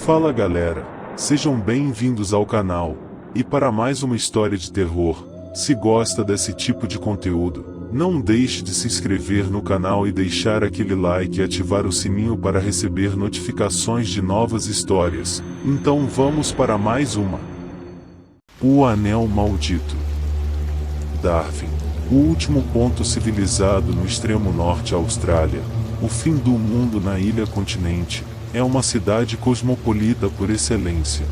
Fala galera, sejam bem-vindos ao canal, e para mais uma história de terror. Se gosta desse tipo de conteúdo, não deixe de se inscrever no canal e deixar aquele like e ativar o sininho para receber notificações de novas histórias. Então vamos para mais uma. O Anel Maldito. Darwin, o último ponto civilizado no extremo norte Austrália, o fim do mundo na ilha-continente, é uma cidade cosmopolita por excelência.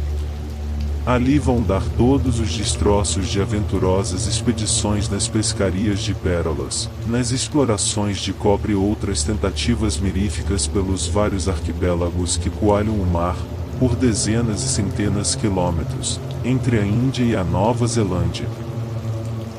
Ali vão dar todos os destroços de aventurosas expedições nas pescarias de pérolas, nas explorações de cobre e outras tentativas miríficas pelos vários arquipélagos que coalham o mar, por dezenas e centenas de quilômetros, entre a Índia e a Nova Zelândia.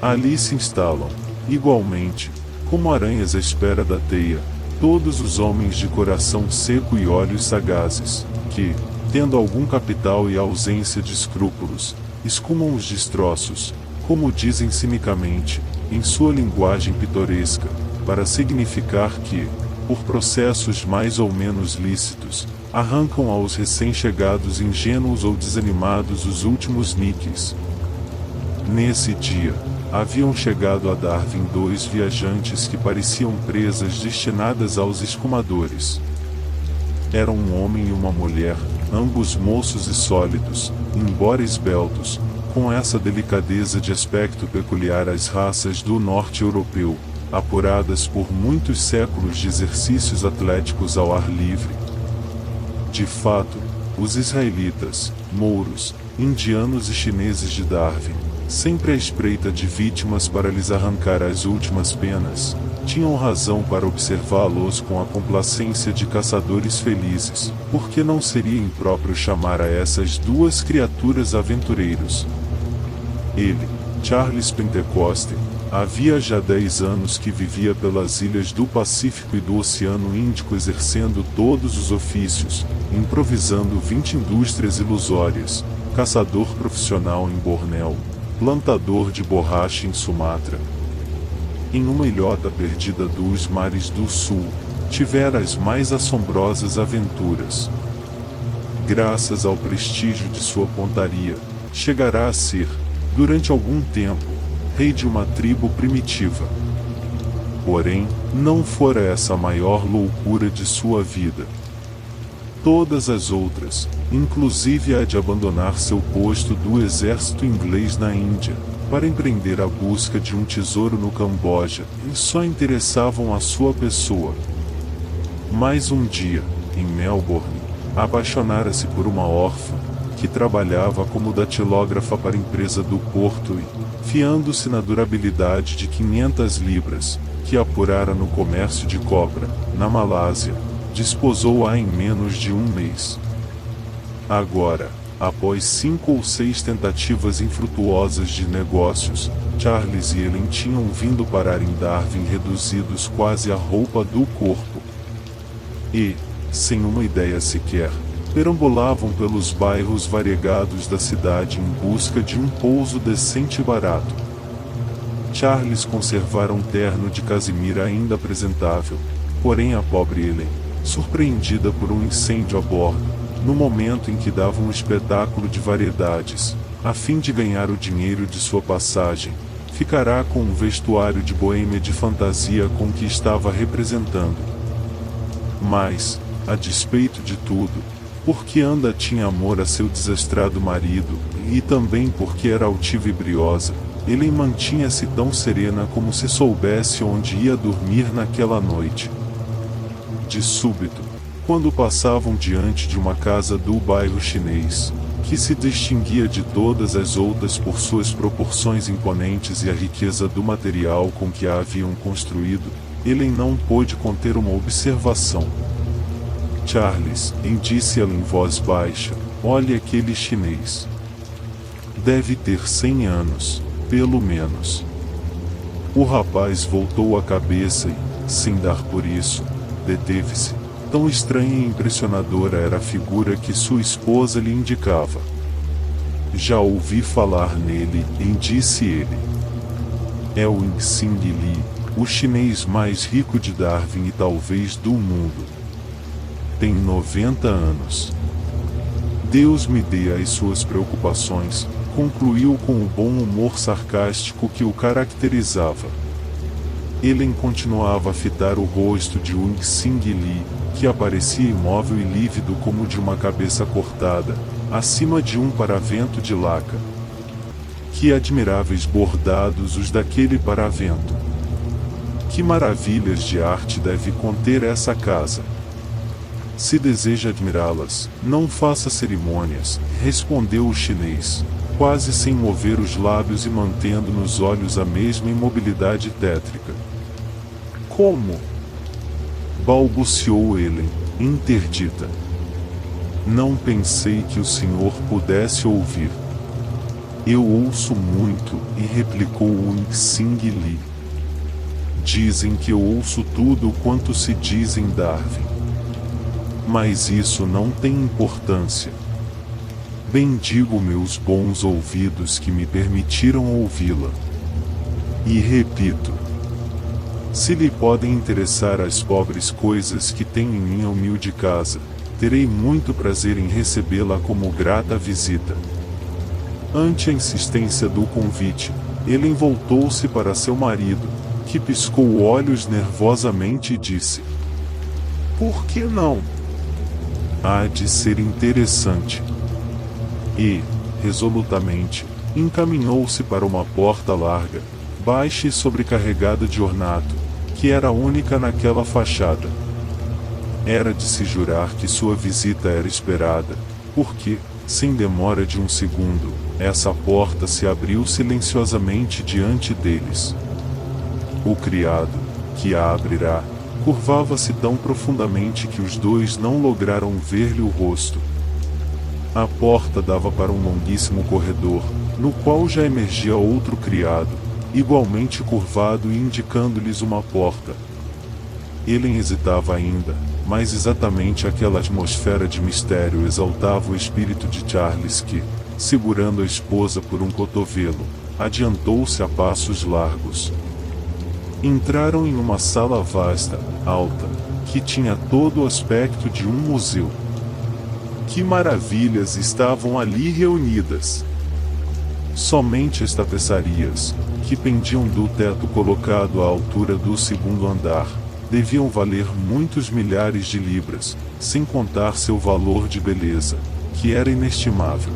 Ali se instalam, igualmente, como aranhas à espera da teia, todos os homens de coração seco e olhos sagazes, que, tendo algum capital e ausência de escrúpulos, escumam os destroços, como dizem cinicamente, em sua linguagem pitoresca, para significar que, por processos mais ou menos lícitos, arrancam aos recém-chegados ingênuos ou desanimados os últimos níqueis. Nesse dia, haviam chegado a Darwin dois viajantes que pareciam presas destinadas aos escumadores. Eram um homem e uma mulher, ambos moços e sólidos, embora esbeltos, com essa delicadeza de aspecto peculiar às raças do norte europeu, apuradas por muitos séculos de exercícios atléticos ao ar livre. De fato, os israelitas, mouros, indianos e chineses de Darwin, sempre à espreita de vítimas para lhes arrancar as últimas penas, tinham razão para observá-los com a complacência de caçadores felizes, porque não seria impróprio chamar a essas duas criaturas aventureiros. Ele, Charles Pentecoste, havia já 10 anos que vivia pelas ilhas do Pacífico e do Oceano Índico exercendo todos os ofícios, improvisando 20 indústrias ilusórias, caçador profissional em Bornéu, plantador de borracha em Sumatra. Em uma ilhota perdida dos mares do sul, tivera as mais assombrosas aventuras. Graças ao prestígio de sua pontaria, chegará a ser, durante algum tempo, rei de uma tribo primitiva. Porém, não fora essa a maior loucura de sua vida. Todas as outras, inclusive a de abandonar seu posto do exército inglês na Índia, para empreender a busca de um tesouro no Camboja, só interessavam a sua pessoa. Mas um dia, em Melbourne, apaixonara-se por uma órfã, que trabalhava como datilógrafa para a empresa do Porto e, fiando-se na durabilidade de 500 libras, que apurara no comércio de cobra, na Malásia, desposou-a em menos de um mês. Agora, após 5 ou 6 tentativas infrutuosas de negócios, Charles e Ellen tinham vindo parar em Darwin reduzidos quase à roupa do corpo. E, sem uma ideia sequer, perambulavam pelos bairros variegados da cidade em busca de um pouso decente e barato. Charles conservara um terno de casimira ainda apresentável, porém a pobre Ellen, surpreendida por um incêndio a bordo, no momento em que dava um espetáculo de variedades, a fim de ganhar o dinheiro de sua passagem, ficará com um vestuário de boêmia de fantasia com que estava representando. Mas, a despeito de tudo, porque Anda tinha amor a seu desastrado marido, e também porque era altiva e briosa, Ellen mantinha-se tão serena como se soubesse onde ia dormir naquela noite. De súbito, quando passavam diante de uma casa do bairro chinês, que se distinguia de todas as outras por suas proporções imponentes e a riqueza do material com que a haviam construído, Ellen não pôde conter uma observação. Charles, disse ela em voz baixa, olhe aquele chinês. Deve ter 100 anos, pelo menos. O rapaz voltou a cabeça e, sem dar por isso, deteve-se. Tão estranha e impressionadora era a figura que sua esposa lhe indicava. Já ouvi falar nele, disse ele. É o Xing Li, o chinês mais rico de Darwin e talvez do mundo. Tem 90 anos. Deus me dê as suas preocupações, concluiu com o bom humor sarcástico que o caracterizava. Ele continuava a fitar o rosto de Ung Sing Lee, que aparecia imóvel e lívido como de uma cabeça cortada, acima de um paravento de laca. Que admiráveis bordados os daquele paravento! Que maravilhas de arte deve conter essa casa! Se deseja admirá-las, não faça cerimônias, respondeu o chinês, quase sem mover os lábios e mantendo nos olhos a mesma imobilidade tétrica. Como? Balbuciou ele, interdita. Não pensei que o senhor pudesse ouvir. Eu ouço muito, e replicou Ung Sing Lee. Dizem que eu ouço tudo quanto se diz em Darwin. Mas isso não tem importância. Bendigo meus bons ouvidos que me permitiram ouvi-la. E repito: se lhe podem interessar as pobres coisas que tenho em minha humilde casa, terei muito prazer em recebê-la como grata visita. Ante a insistência do convite, ele voltou-se para seu marido, que piscou olhos nervosamente e disse: por que não? Há de ser interessante. E, resolutamente, encaminhou-se para uma porta larga, baixa e sobrecarregada de ornato, que era única naquela fachada. Era de se jurar que sua visita era esperada, porque, sem demora de um segundo, essa porta se abriu silenciosamente diante deles. O criado, que a abrirá, curvava-se tão profundamente que os dois não lograram ver-lhe o rosto. A porta dava para um longuíssimo corredor, no qual já emergia outro criado, igualmente curvado e indicando-lhes uma porta. Ele hesitava ainda, mas exatamente aquela atmosfera de mistério exaltava o espírito de Charles que, segurando a esposa por um cotovelo, adiantou-se a passos largos. Entraram em uma sala vasta, alta, que tinha todo o aspecto de um museu. Que maravilhas estavam ali reunidas! Somente as tapeçarias, que pendiam do teto colocado à altura do segundo andar, deviam valer muitos milhares de libras, sem contar seu valor de beleza, que era inestimável.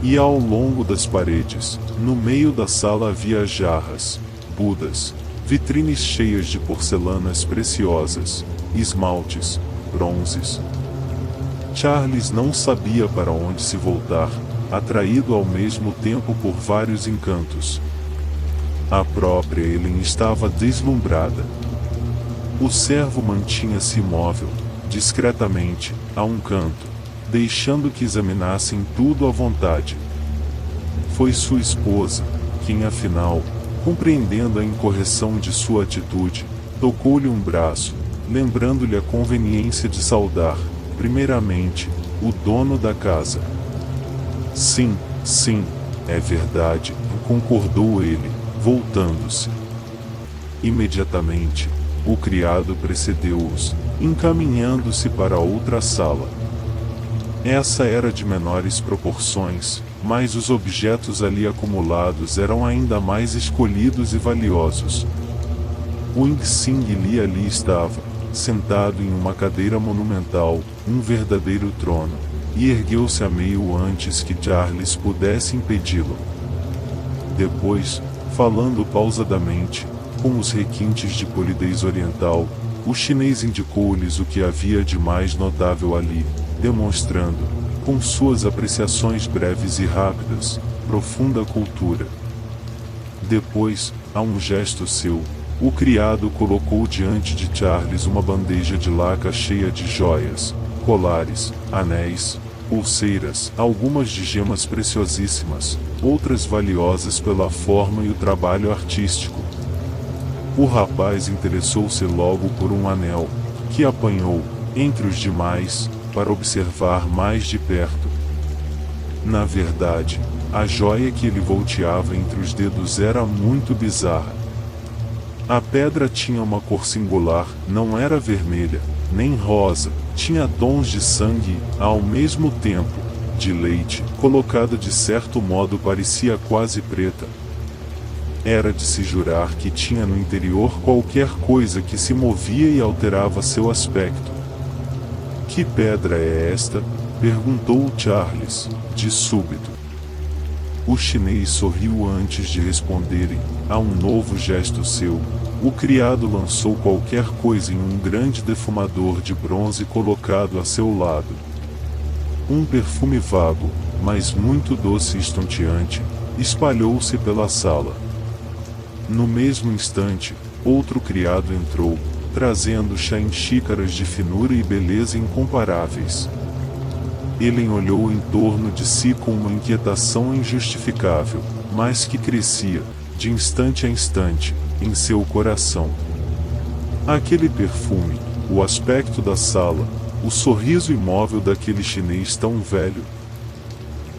E ao longo das paredes, no meio da sala havia jarras, budas, vitrines cheias de porcelanas preciosas, esmaltes, bronzes. Charles não sabia para onde se voltar, atraído ao mesmo tempo por vários encantos. A própria Ellen estava deslumbrada. O servo mantinha-se imóvel, discretamente, a um canto, deixando que examinassem tudo à vontade. Foi sua esposa, quem afinal, compreendendo a incorreção de sua atitude, tocou-lhe um braço, lembrando-lhe a conveniência de saudar, primeiramente, o dono da casa. Sim, sim, é verdade, concordou ele, voltando-se. Imediatamente, o criado precedeu-os, encaminhando-se para outra sala. Essa era de menores proporções, mas os objetos ali acumulados eram ainda mais escolhidos e valiosos. Ung Sing Lee ali estava, sentado em uma cadeira monumental, um verdadeiro trono, e ergueu-se a meio antes que Charles pudesse impedi-lo. Depois, falando pausadamente, com os requintes de polidez oriental, o chinês indicou-lhes o que havia de mais notável ali, demonstrando, com suas apreciações breves e rápidas, profunda cultura. Depois, a um gesto seu, o criado colocou diante de Charles uma bandeja de laca cheia de joias, colares, anéis, pulseiras, algumas de gemas preciosíssimas, outras valiosas pela forma e o trabalho artístico. O rapaz interessou-se logo por um anel, que apanhou, entre os demais, para observar mais de perto. Na verdade, a joia que ele volteava entre os dedos era muito bizarra. A pedra tinha uma cor singular, não era vermelha, nem rosa, tinha tons de sangue, ao mesmo tempo, de leite, colocada de certo modo parecia quase preta. Era de se jurar que tinha no interior qualquer coisa que se movia e alterava seu aspecto. Que pedra é esta? Perguntou Charles, de súbito. O chinês sorriu antes de responderem. A um novo gesto seu, o criado lançou qualquer coisa em um grande defumador de bronze colocado a seu lado. Um perfume vago, mas muito doce e estonteante, espalhou-se pela sala. No mesmo instante, outro criado entrou, trazendo chá em xícaras de finura e beleza incomparáveis. Ele olhou em torno de si com uma inquietação injustificável, mas que crescia, de instante a instante, em seu coração. Aquele perfume, o aspecto da sala, o sorriso imóvel daquele chinês tão velho.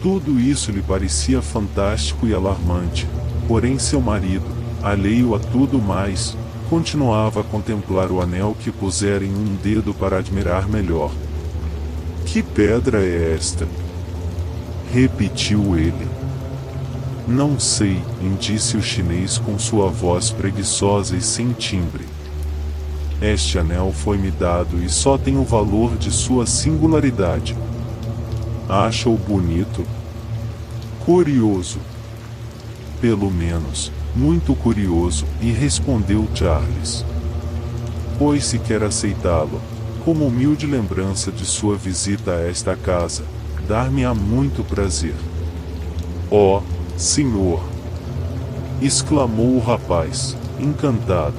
Tudo isso lhe parecia fantástico e alarmante, porém seu marido, alheio a tudo mais, continuava a contemplar o anel que pusera em um dedo para admirar melhor. Que pedra é esta? Repetiu ele. Não sei, disse o chinês com sua voz preguiçosa e sem timbre. Este anel foi-me dado e só tem o valor de sua singularidade. Acha-o bonito? Curioso. Pelo menos, muito curioso, e respondeu Charles. Pois se quer aceitá-lo, como humilde lembrança de sua visita a esta casa, dar-me-á muito prazer. Oh, senhor! Exclamou o rapaz, encantado.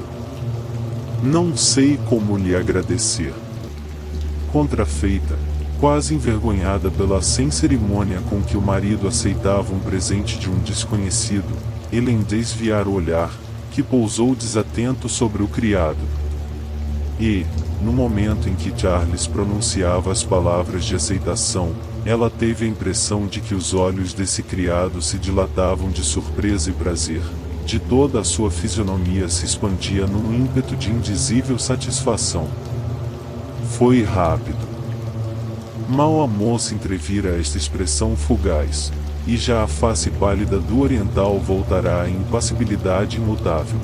Não sei como lhe agradecer. Contrafeita, quase envergonhada pela sem cerimônia com que o marido aceitava um presente de um desconhecido, ele em desviar o olhar, que pousou desatento sobre o criado. E, no momento em que Charles pronunciava as palavras de aceitação, ela teve a impressão de que os olhos desse criado se dilatavam de surpresa e prazer. De toda a sua fisionomia se expandia num ímpeto de indizível satisfação. Foi rápido. Mal a moça entrevira esta expressão fugaz, e já a face pálida do oriental voltará à impassibilidade imutável.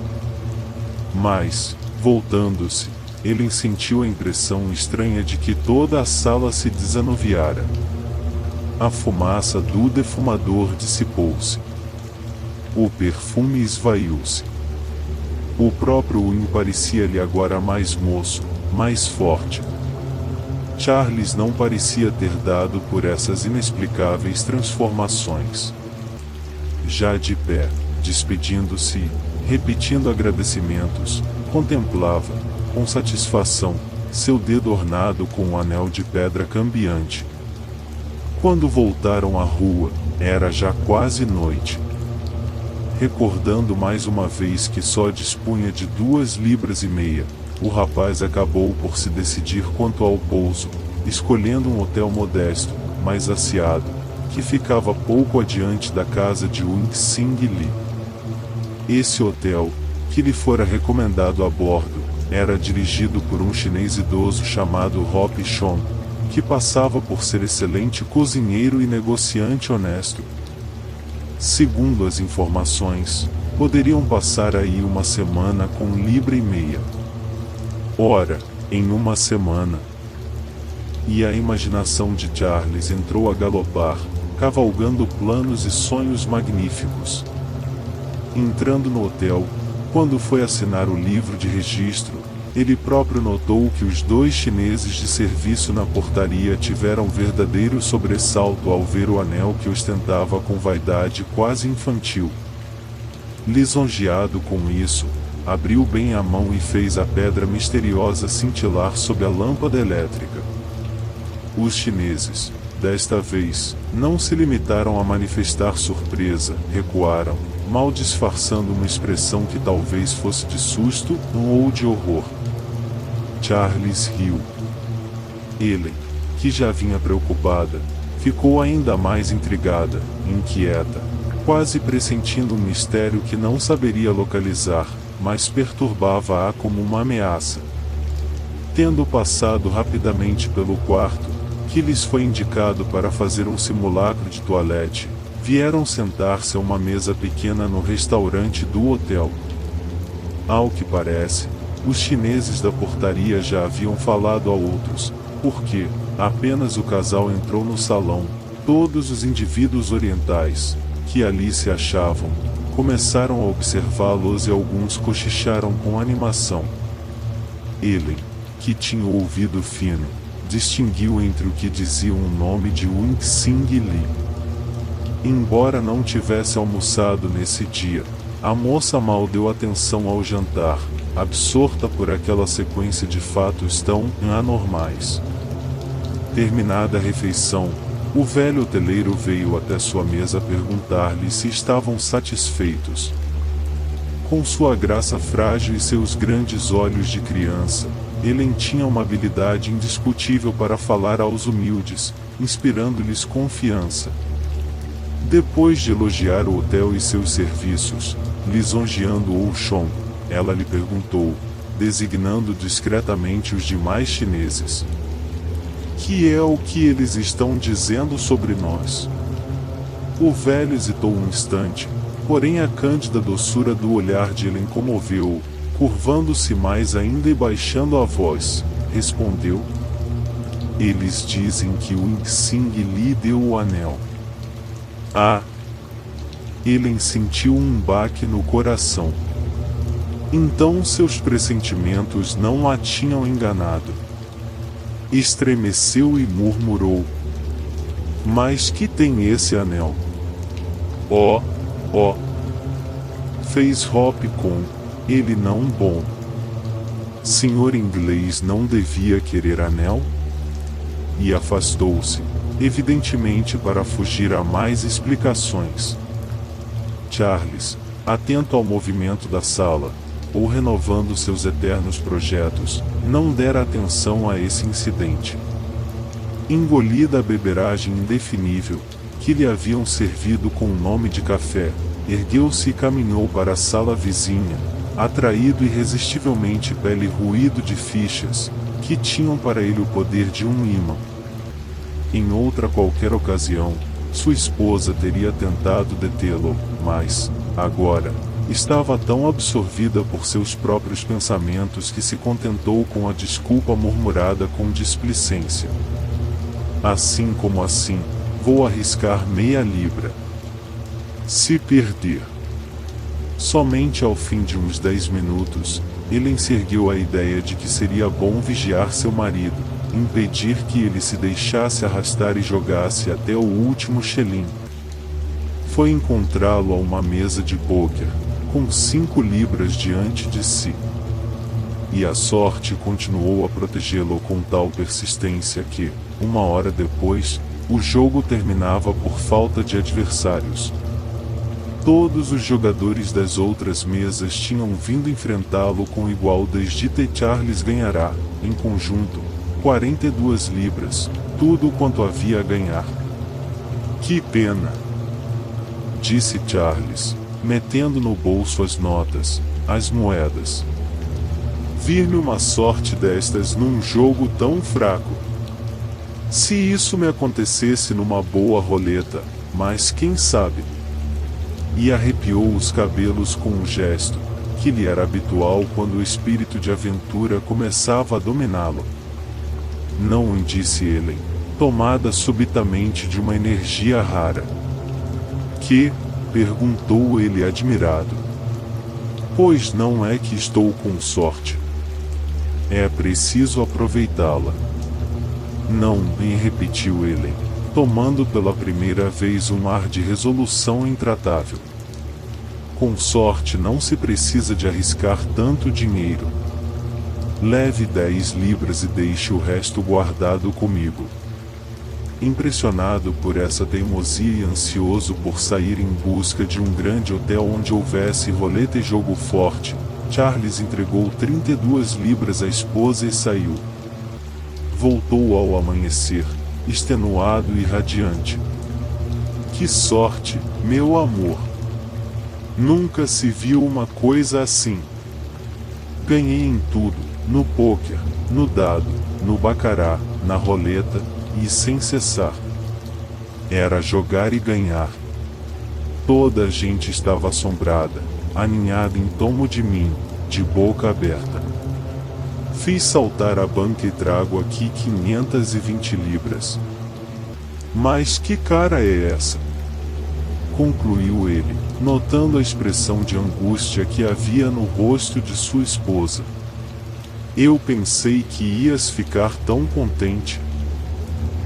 Mas, voltando-se, ele sentiu a impressão estranha de que toda a sala se desanuviara. A fumaça do defumador dissipou-se. O perfume esvaiu-se. O próprio Win parecia-lhe agora mais moço, mais forte. Charles não parecia ter dado por essas inexplicáveis transformações. Já de pé, despedindo-se, repetindo agradecimentos, contemplava, com satisfação, seu dedo ornado com um anel de pedra cambiante. Quando voltaram à rua, era já quase noite. Recordando mais uma vez que só dispunha de 2,5 libras, o rapaz acabou por se decidir quanto ao pouso, escolhendo um hotel modesto, mas asseado, que ficava pouco adiante da casa de Wing Sing Lee. Esse hotel, que lhe fora recomendado a bordo, era dirigido por um chinês idoso chamado Hop Chon, que passava por ser excelente cozinheiro e negociante honesto. Segundo as informações, poderiam passar aí uma semana com 1,5 libras. Ora, em uma semana. E a imaginação de Charles entrou a galopar, cavalgando planos e sonhos magníficos. Entrando no hotel, quando foi assinar o livro de registro, ele próprio notou que os 2 chineses de serviço na portaria tiveram verdadeiro sobressalto ao ver o anel que ostentava com vaidade quase infantil. Lisonjeado com isso, abriu bem a mão e fez a pedra misteriosa cintilar sob a lâmpada elétrica. Os chineses, desta vez, não se limitaram a manifestar surpresa, recuaram, mal disfarçando uma expressão que talvez fosse de susto ou de horror. Charles riu. Ellen, que já vinha preocupada, ficou ainda mais intrigada, inquieta, quase pressentindo um mistério que não saberia localizar, mas perturbava-a como uma ameaça. Tendo passado rapidamente pelo quarto, que lhes foi indicado para fazer um simulacro de toilette, vieram sentar-se a uma mesa pequena no restaurante do hotel. Ao que parece, os chineses da portaria já haviam falado a outros, porque, apenas o casal entrou no salão, todos os indivíduos orientais, que ali se achavam, começaram a observá-los e alguns cochicharam com animação. Ele, que tinha o ouvido fino, distinguiu entre o que diziam o nome de Wing-Sing Lee. Embora não tivesse almoçado nesse dia, a moça mal deu atenção ao jantar, absorta por aquela sequência de fatos tão anormais. Terminada a refeição, o velho hoteleiro veio até sua mesa perguntar-lhe se estavam satisfeitos. Com sua graça frágil e seus grandes olhos de criança, Helen tinha uma habilidade indiscutível para falar aos humildes, inspirando-lhes confiança. Depois de elogiar o hotel e seus serviços, lisonjeando o Chong, ela lhe perguntou, designando discretamente os demais chineses: "Que é o que eles estão dizendo sobre nós?" O velho hesitou um instante, porém a cândida doçura do olhar de Helen comoveu-o. Curvando-se mais ainda e baixando a voz, respondeu: "Eles dizem que Wing-Sing lhe deu o anel." Ah! Helen sentiu um baque no coração. Então seus pressentimentos não a tinham enganado. Estremeceu e murmurou: "Mas que tem esse anel?" Oh! Fez Hop com ele não bom. Senhor inglês não devia querer anel? E afastou-se, evidentemente para fugir a mais explicações. Charles, atento ao movimento da sala, ou renovando seus eternos projetos, não dera atenção a esse incidente. Engolida a beberagem indefinível, que lhe haviam servido com o nome de café, ergueu-se e caminhou para a sala vizinha, atraído irresistivelmente pelo ruído de fichas, que tinham para ele o poder de um ímã. Em outra qualquer ocasião, sua esposa teria tentado detê-lo, mas, agora, estava tão absorvida por seus próprios pensamentos que se contentou com a desculpa murmurada com displicência: "Assim como assim, vou arriscar meia libra. Se perder." Somente ao fim de uns 10 minutos, Helen se ergueu à ideia de que seria bom vigiar seu marido, impedir que ele se deixasse arrastar e jogasse até o último xelim. Foi encontrá-lo a uma mesa de pôquer, com 5 libras diante de si. E a sorte continuou a protegê-lo com tal persistência que, uma hora depois, o jogo terminava por falta de adversários. Todos os jogadores das outras mesas tinham vindo enfrentá-lo com igual desdita e Charles ganhará, em conjunto, 42 libras, tudo quanto havia a ganhar. "Que pena!" disse Charles, metendo no bolso as notas, as moedas. "Vir-me uma sorte destas num jogo tão fraco. Se isso me acontecesse numa boa roleta, mas quem sabe?" E arrepiou os cabelos com um gesto, que lhe era habitual quando o espírito de aventura começava a dominá-lo. "Não", disse Helen, tomada subitamente de uma energia rara. "Que?" perguntou ele admirado. "Pois não é que estou com sorte. É preciso aproveitá-la." "Não", bem repetiu Helen, tomando pela primeira vez um ar de resolução intratável. "Com sorte não se precisa de arriscar tanto dinheiro. Leve 10 libras e deixe o resto guardado comigo." Impressionado por essa teimosia e ansioso por sair em busca de um grande hotel onde houvesse roleta e jogo forte, Charles entregou 32 libras à esposa e saiu. Voltou ao amanhecer, extenuado e radiante. "Que sorte, meu amor! Nunca se viu uma coisa assim. Ganhei em tudo, no pôquer, no dado, no bacará, na roleta, e sem cessar. Era jogar e ganhar. Toda a gente estava assombrada, aninhada em torno de mim, de boca aberta. Fiz saltar a banca e trago aqui 520 libras. Mas que cara é essa? Concluiu ele, notando a expressão de angústia que havia no rosto de sua esposa. Eu pensei que ias ficar tão contente.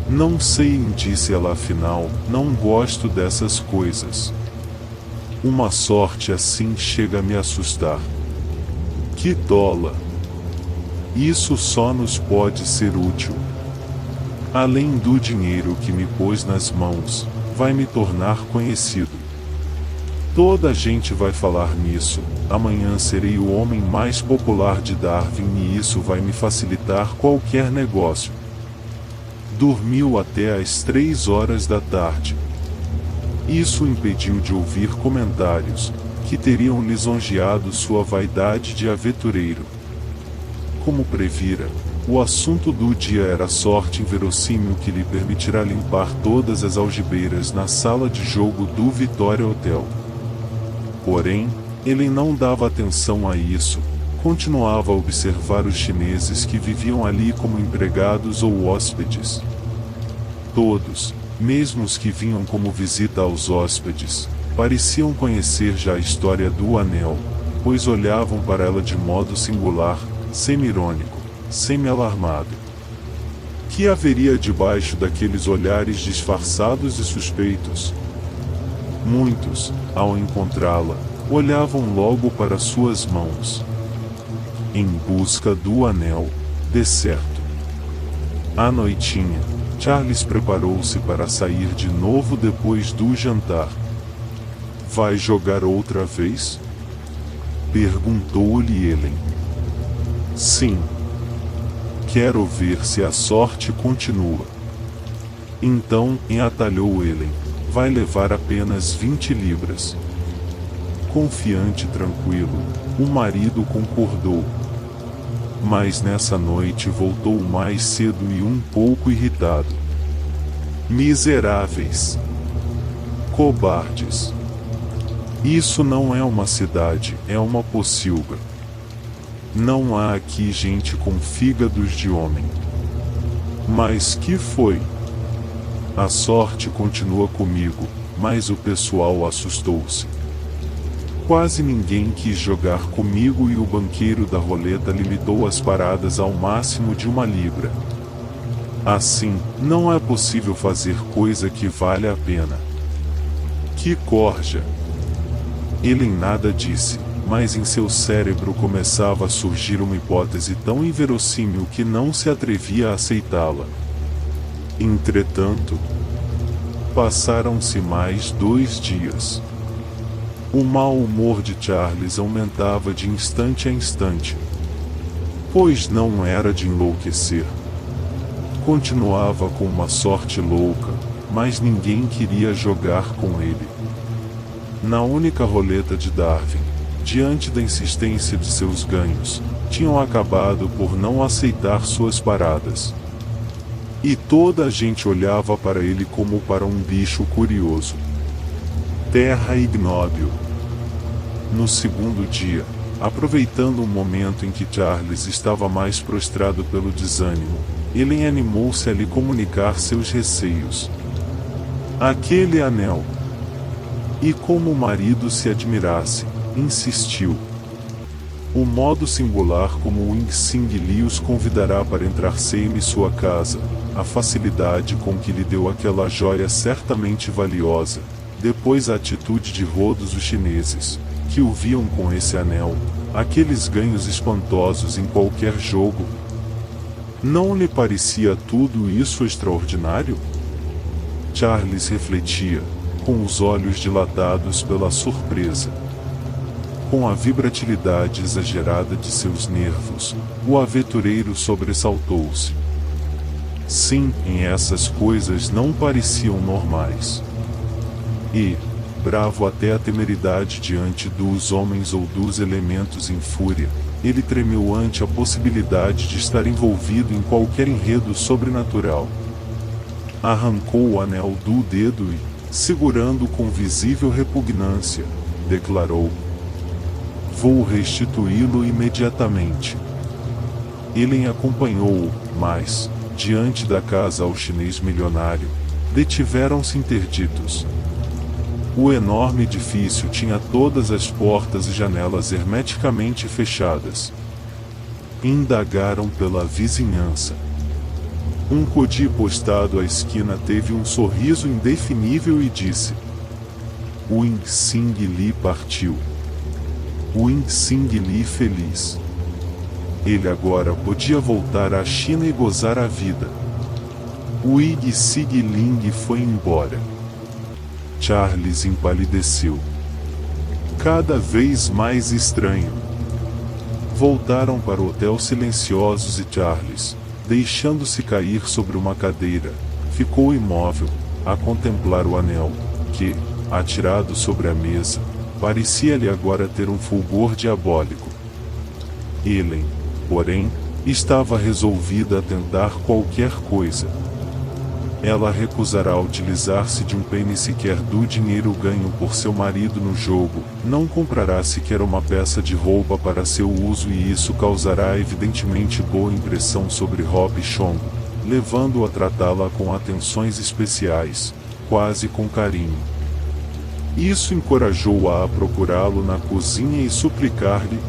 Não sei, disse ela, afinal, não gosto dessas coisas. Uma sorte assim chega a me assustar. Que tola! Isso só nos pode ser útil. Além do dinheiro que me pôs nas mãos, vai me tornar conhecido. Toda a gente vai falar nisso. Amanhã serei o homem mais popular de Darwin e isso vai me facilitar qualquer negócio. Dormiu até às 3 horas da tarde. Isso o impediu de ouvir comentários, que teriam lisonjeado sua vaidade de aventureiro. Como previra, o assunto do dia era a sorte inverossímil que lhe permitirá limpar todas as algibeiras na sala de jogo do Vitória Hotel. Porém, ele não dava atenção a isso, continuava a observar os chineses que viviam ali como empregados ou hóspedes. Todos, mesmo os que vinham como visita aos hóspedes, pareciam conhecer já a história do anel, pois olhavam para ela de modo singular, semi-irônico, semi-alarmado. Que haveria debaixo daqueles olhares disfarçados e suspeitos? Muitos, ao encontrá-la, olhavam logo para suas mãos, em busca do anel, de certo. À noitinha, Charles preparou-se para sair de novo depois do jantar. Vai jogar outra vez? Perguntou-lhe Ellen. Sim. Quero ver se a sorte continua. Então, atalhou Ellen, vai levar apenas 20 libras. Confiante e tranquilo, o marido concordou. Mas nessa noite voltou mais cedo e um pouco irritado. Miseráveis! Cobardes! Isso não é uma cidade, é uma pocilga. Não há aqui gente com fígados de homem. Mas que foi? A sorte continua comigo, mas o pessoal assustou-se. Quase ninguém quis jogar comigo e o banqueiro da roleta limitou as paradas ao máximo de 1 libra. Assim, não é possível fazer coisa que valha a pena. Que corja! Ele em nada disse, mas em seu cérebro começava a surgir uma hipótese tão inverossímil que não se atrevia a aceitá-la. Entretanto, passaram-se mais 2 dias. O mau humor de Charles aumentava de instante a instante. Pois não era de enlouquecer. Continuava com uma sorte louca, mas ninguém queria jogar com ele. Na única roleta de Darwin, diante da insistência de seus ganhos, tinham acabado por não aceitar suas paradas. E toda a gente olhava para ele como para um bicho curioso. Terra ignóbil. No segundo dia, aproveitando um momento em que Charles estava mais prostrado pelo desânimo, ele animou-se a lhe comunicar seus receios. Aquele anel! E como o marido se admirasse, insistiu. O modo singular como Wing Sing Lee os convidará para entrar em sua casa, a facilidade com que lhe deu aquela joia certamente valiosa, depois a atitude de todos os chineses, que o viam com esse anel, aqueles ganhos espantosos em qualquer jogo. Não lhe parecia tudo isso extraordinário? Charles refletia, com os olhos dilatados pela surpresa. Com a vibratilidade exagerada de seus nervos, o aventureiro sobressaltou-se. Sim, essas coisas não pareciam normais. E, bravo até a temeridade diante dos homens ou dos elementos em fúria, Ele tremeu ante a possibilidade de estar envolvido em qualquer enredo sobrenatural. Arrancou o anel do dedo e, segurando com visível repugnância, declarou: "Vou restituí-lo imediatamente." Ellen acompanhou-o, mas, diante da casa ao chinês milionário, detiveram-se interditos. O enorme edifício tinha todas as portas e janelas hermeticamente fechadas. Indagaram pela vizinhança. Um codi postado à esquina teve um sorriso indefinível e disse: "Wing Sing Li partiu. Wing Sing Li feliz." Ele agora podia voltar à China e gozar a vida. Wing Sig Ling foi embora. Charles empalideceu. Cada vez mais estranho. Voltaram para o hotel silenciosos e Charles, deixando-se cair sobre uma cadeira, ficou imóvel, a contemplar o anel, que, atirado sobre a mesa, parecia-lhe agora ter um fulgor diabólico. Ellen, porém, estava resolvida a tentar qualquer coisa. Ela recusará utilizar-se de um penny sequer do dinheiro ganho por seu marido no jogo, não comprará sequer uma peça de roupa para seu uso e isso causará evidentemente boa impressão sobre Rob Chong, levando-o a tratá-la com atenções especiais, quase com carinho. Isso encorajou-a a procurá-lo na cozinha e suplicar-lhe: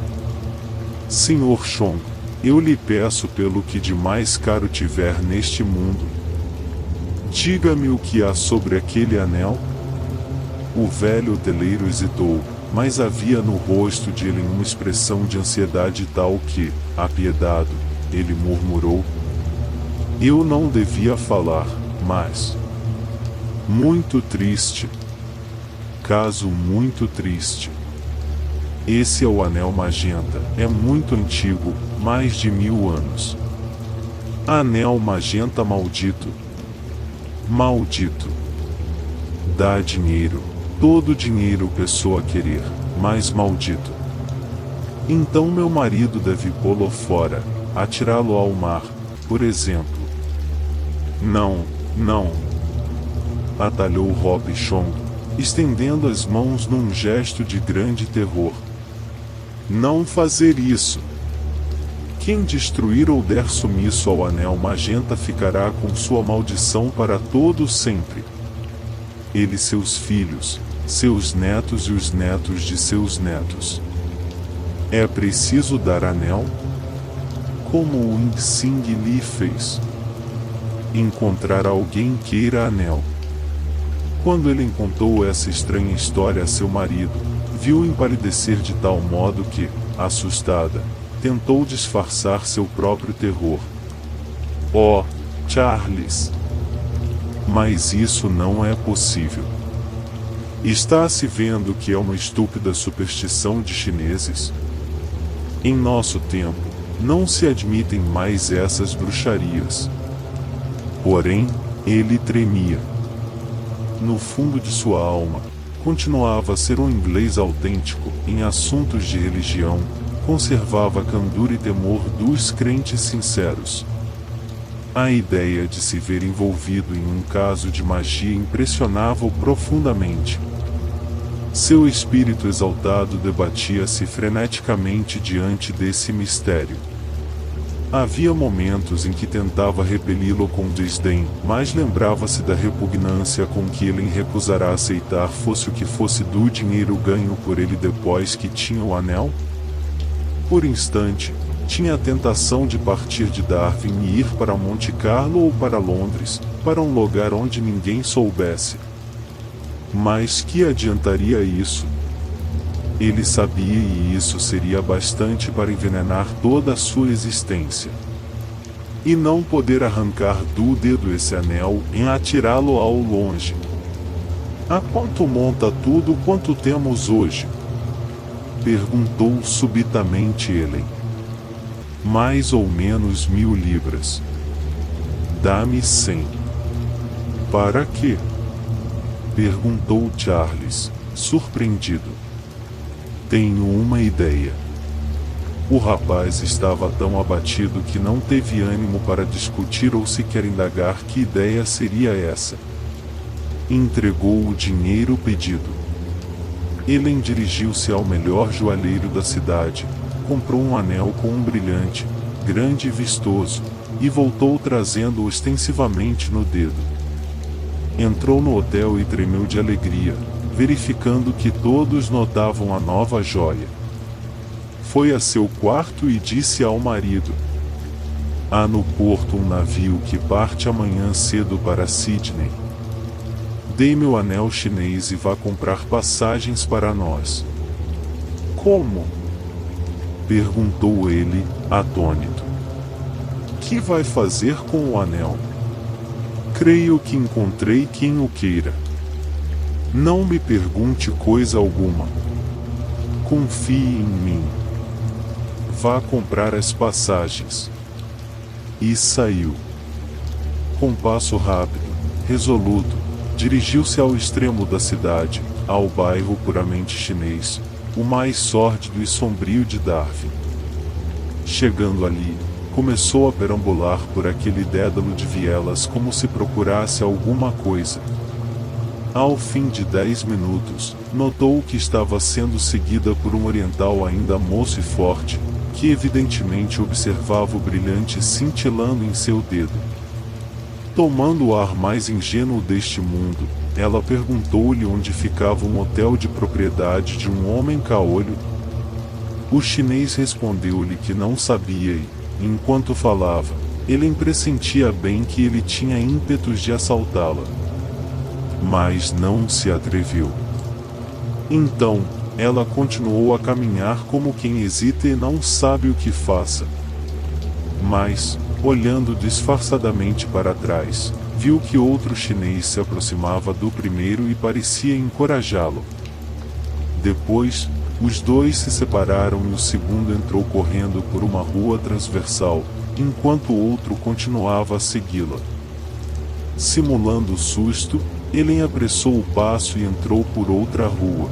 "Sr. Chong, eu lhe peço pelo que de mais caro tiver neste mundo, diga-me o que há sobre aquele anel." O velho hoteleiro hesitou, mas havia no rosto de Ellen uma expressão de ansiedade tal que, apiedado, ele murmurou: "Eu não devia falar, mas... muito triste. Caso muito triste. Esse é o anel magenta, é muito antigo, mais de 1000 anos. Anel magenta maldito. Maldito. Dá dinheiro, todo dinheiro pessoa querer, mas maldito. Então meu marido deve pô-lo fora, atirá-lo ao mar, por exemplo." "Não, não," atalhou Rob Chong, estendendo as mãos num gesto de grande terror. "Não fazer isso. Quem destruir ou der sumiço ao anel magenta ficará com sua maldição para todo sempre. Ele, seus filhos, seus netos e os netos de seus netos. É preciso dar anel? Como o Wing Sing Li fez. Encontrar alguém queira anel." Quando ele contou essa estranha história a seu marido, viu empalidecer de tal modo que, assustada, tentou disfarçar seu próprio terror. "Oh, Charles! Mas isso não é possível. Está se vendo que é uma estúpida superstição de chineses. Em nosso tempo, não se admitem mais essas bruxarias." Porém, ele tremia. No fundo de sua alma, continuava a ser um inglês autêntico, em assuntos de religião, conservava a candura e temor dos crentes sinceros. A ideia de se ver envolvido em um caso de magia impressionava-o profundamente. Seu espírito exaltado debatia-se freneticamente diante desse mistério. Havia momentos em que tentava repeli-lo com desdém, mas lembrava-se da repugnância com que ele recusará aceitar fosse o que fosse do dinheiro ganho por ele depois que tinha o anel. Por instante, tinha a tentação de partir de Darwin e ir para Monte Carlo ou para Londres, para um lugar onde ninguém soubesse. Mas que adiantaria isso? Ele sabia e isso seria bastante para envenenar toda a sua existência. E não poder arrancar do dedo esse anel em atirá-lo ao longe. "A quanto monta tudo quanto temos hoje?" perguntou subitamente Ellen. "Mais ou menos 1000 libras. Dá-me 100. "Para quê?" perguntou Charles, surpreendido. "Tenho uma ideia." O rapaz estava tão abatido que não teve ânimo para discutir ou sequer indagar que ideia seria essa. Entregou o dinheiro pedido. Helen dirigiu-se ao melhor joalheiro da cidade, comprou um anel com um brilhante, grande e vistoso, e voltou trazendo-o ostensivamente no dedo. Entrou no hotel e tremeu de alegria, verificando que todos notavam a nova joia. Foi a seu quarto e disse ao marido: há no porto um navio que parte amanhã cedo para Sydney. Dê-me o anel chinês e vá comprar passagens para nós. Como? Perguntou ele, atônito. Que vai fazer com o anel? Creio que encontrei quem o queira. Não me pergunte coisa alguma. Confie em mim. Vá comprar as passagens. E saiu. Com passo rápido, resoluto, dirigiu-se ao extremo da cidade, ao bairro puramente chinês, o mais sórdido e sombrio de Darwin. Chegando ali, começou a perambular por aquele dédalo de vielas como se procurasse alguma coisa. Ao fim de 10 minutos, notou que estava sendo seguida por um oriental ainda moço e forte, que evidentemente observava o brilhante cintilando em seu dedo. Tomando o ar mais ingênuo deste mundo, ela perguntou-lhe onde ficava um hotel de propriedade de um homem caolho. O chinês respondeu-lhe que não sabia e, enquanto falava, ele pressentia bem que ele tinha ímpetos de assaltá-la. Mas não se atreveu. Então, ela continuou a caminhar como quem hesita e não sabe o que faça. Mas, olhando disfarçadamente para trás, viu que outro chinês se aproximava do primeiro e parecia encorajá-lo. Depois, os dois se separaram e o segundo entrou correndo por uma rua transversal, enquanto o outro continuava a segui-la. Simulando o susto, ele apressou o passo e entrou por outra rua.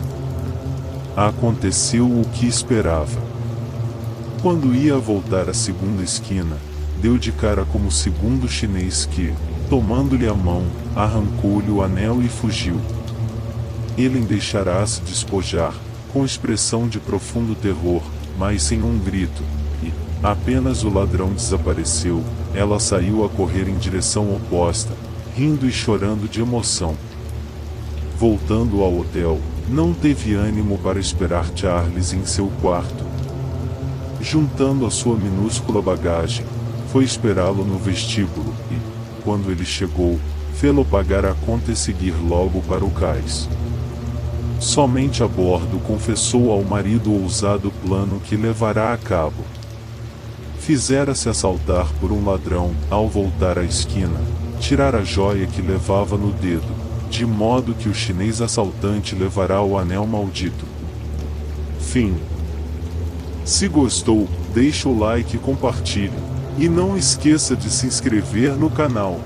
Aconteceu o que esperava. Quando ia voltar à segunda esquina, deu de cara com o segundo chinês que, tomando-lhe a mão, arrancou-lhe o anel e fugiu. Ele deixará-se despojar, com expressão de profundo terror, mas sem um grito, e, apenas o ladrão desapareceu, ela saiu a correr em direção oposta, rindo e chorando de emoção. Voltando ao hotel, não teve ânimo para esperar Charles em seu quarto. Juntando a sua minúscula bagagem, foi esperá-lo no vestíbulo e, quando ele chegou, fê-lo pagar a conta e seguir logo para o cais. Somente a bordo confessou ao marido o ousado plano que levará a cabo. Fizera-se assaltar por um ladrão, ao voltar à esquina, tirar a joia que levava no dedo, de modo que o chinês assaltante levará o anel maldito. Fim. Se gostou, deixa o like e compartilhe. E não esqueça de se inscrever no canal.